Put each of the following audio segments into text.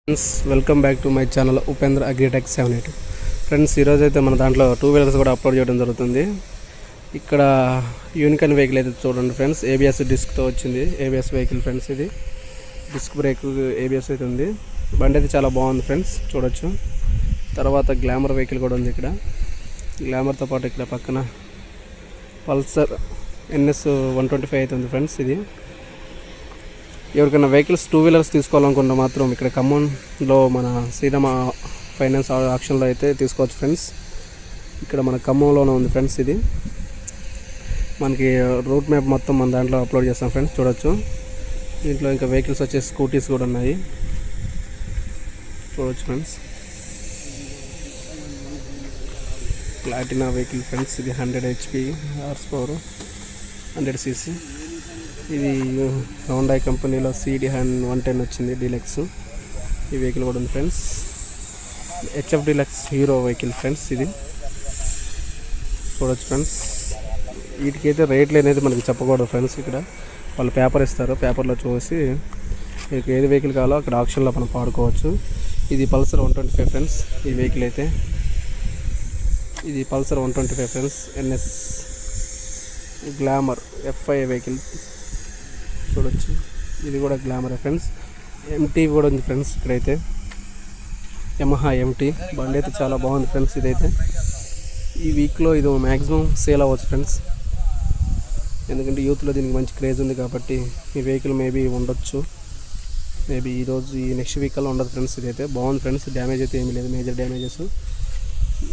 Friends welcome back to my channel Upendra agritech 78. Friends ఈరోజు అయితే మన దాంట్లో 2 వీలర్స్ కూడా అప్లోడ్ చేయడం జరుగుతుంది. ఇక్కడ యూనికాన్ వెహికల్ అయితే చూడండి ఫ్రెండ్స్, ఏబిఎస్ డిస్క్తో వచ్చింది. ఏబిఎస్ వెహికల్ ఫ్రెండ్స్, ఇది డిస్క్ బ్రేక్ ఏబిఎస్ అయితే ఉంది. బండి అయితే చాలా బాగుంది ఫ్రెండ్స్, చూడొచ్చు. తర్వాత గ్లామర్ వెహికల్ కూడా ఉంది. ఇక్కడ గ్లామర్తో పాటు ఇక్కడ పక్కన పల్సర్ NS 125 అయితే ఉంది ఫ్రెండ్స్. ఇది ఎవరికైనా వెహికల్స్ 2 వీలర్స్ తీసుకోవాలనుకుంటే మాత్రం ఇక్కడ ఖమ్మంలో మన శ్రీరామ ఫైనాన్స్ ఆప్షన్లో అయితే తీసుకోవచ్చు ఫ్రెండ్స్. ఇక్కడ మన ఖమ్మంలోనే ఉంది ఫ్రెండ్స్. ఇది మనకి రూట్ మ్యాప్ మొత్తం మన దాంట్లో అప్లోడ్ చేస్తాం ఫ్రెండ్స్, చూడొచ్చు. దీంట్లో ఇంకా వెహికల్స్ వచ్చే స్కూటీస్ కూడా ఉన్నాయి, చూడొచ్చు ఫ్రెండ్స్. ప్లాటినా వెహికల్ ఫ్రెండ్స్, ఇది 100 HP హార్స్ పవర్, 100 cc. ఇది హోండా కంపెనీలో CD 110 వచ్చింది డీలక్స్. ఈ వెహికల్ కూడా ఉంది friends. HF deluxe hero vehicle friends, ఇది చూడొచ్చు ఫ్రెండ్స్. వీటికైతే రేట్లు అనేది మనకి చెప్పకూడదు ఫ్రెండ్స్. ఇక్కడ వాళ్ళు పేపర్ ఇస్తారు, పేపర్లో చూసి మీకు ఏది వెహికల్ కావాలో అక్కడ ఆప్షన్లో మనం పాడుకోవచ్చు. ఇది పల్సర్ 125 ఫ్రెండ్స్. ఈ వెహికల్ అయితే ఇది Pulsar 125 friends, NS glamour FI vehicle, చూడొచ్చు. ఇది కూడా గ్లామర్ ఫ్రెండ్స్. MT కూడా ఉంది ఫ్రెండ్స్. ఇక్కడైతే యమహా MT బండి అయితే చాలా బాగుంది ఫ్రెండ్స్. ఇదైతే ఈ వీక్లో ఇది మ్యాక్సిమం సేల్ అవ్వచ్చు ఫ్రెండ్స్, ఎందుకంటే యూత్లో దీనికి మంచి క్రేజ్ ఉంది కాబట్టి ఈ వెహికల్ మేబీ ఉండొచ్చు. మేబీ ఈరోజు ఈ నెక్స్ట్ వీక్లో ఉండదు ఫ్రెండ్స్. ఇదైతే బాగుంది ఫ్రెండ్స్, డ్యామేజ్ అయితే ఏమీ లేదు, మేజర్ డ్యామేజెస్.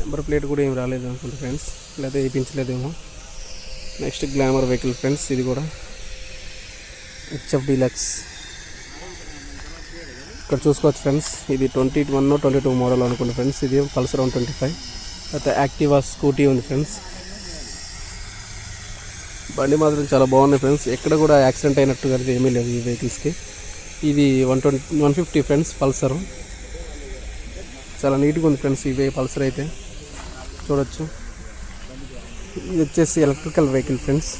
నెంబర్ ప్లేట్ కూడా ఏమి రాలేదు అనుకుంటా ఫ్రెండ్స్, లేదా వేయించలేదేమో. నెక్స్ట్ గ్లామర్ వెహికల్ ఫ్రెండ్స్, ఇది కూడా HF డీలక్స్. ఇక్కడ చూసుకోవచ్చు ఫ్రెండ్స్, ఇది 21 or 22 మోడల్ అనుకుంటా ఫ్రెండ్స్. ఇది పల్సర్ 125. అయితే యాక్టివా స్కూటీ ఉంది ఫ్రెండ్స్. బండి మాత్రం చాలా బాగుంది ఫ్రెండ్స్, ఎక్కడ కూడా యాక్సిడెంట్ అయినట్టుగా ఏమీ లేదు ఈ వెహికల్స్కి. ఇది 150 ఫ్రెండ్స్ పల్సర్, చాలా నీట్గా ఉంది ఫ్రెండ్స్. ఇవే పల్సర్ అయితే చూడొచ్చు. ఇది వచ్చేసి ఎలక్ట్రికల్ వెహికల్ ఫ్రెండ్స్,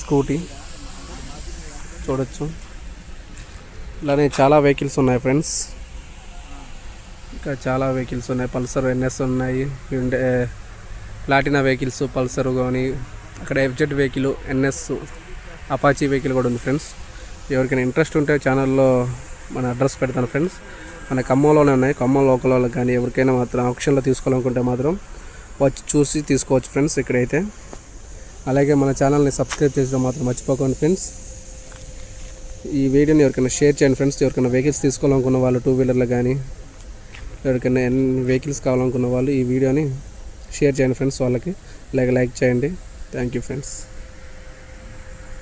స్కూటీ, చూడొచ్చు. ఇలానే చాలా వెహికల్స్ ఉన్నాయి ఫ్రెండ్స్, ఇంకా చాలా వెహికల్స్ ఉన్నాయి. పల్సర్ NS ఉన్నాయి, ప్లాటినా వెహికల్స్, పల్సర్ కానీ, అక్కడ FZ vehicle, NS Apache vehicle కూడా ఉంది ఫ్రెండ్స్. ఎవరికైనా ఇంట్రెస్ట్ ఉంటే ఛానల్లో మన అడ్రస్ పెడతాను ఫ్రెండ్స్. మన ఖమ్మంలోనే ఉన్నాయి. ఖమ్మం లోకల్ వాళ్ళకి కానీ ఎవరికైనా మాత్రం ఆప్షన్లో తీసుకోవాలనుకుంటే మాత్రం వచ్చి చూసి తీసుకోవచ్చు ఫ్రెండ్స్ ఇక్కడైతే. అలాగే మన ఛానల్ని సబ్స్క్రైబ్ చేసడం మాత్రం మర్చిపోకండి ఫ్రెండ్స్. ఈ వీడియోని ఎవరికైనా షేర్ చేయండి ఫ్రెండ్స్. ఎవరికైనా వెహికల్స్ తీసుకోవాలనుకున్న వాళ్ళు 2 వీలర్లు కానీ, ఎవరికైనా వెహికల్స్ కావాలనుకున్న వాళ్ళు ఈ వీడియోని షేర్ చేయండి ఫ్రెండ్స్ వాళ్ళకి. అలాగే లైక్ చేయండి. Thank you friends.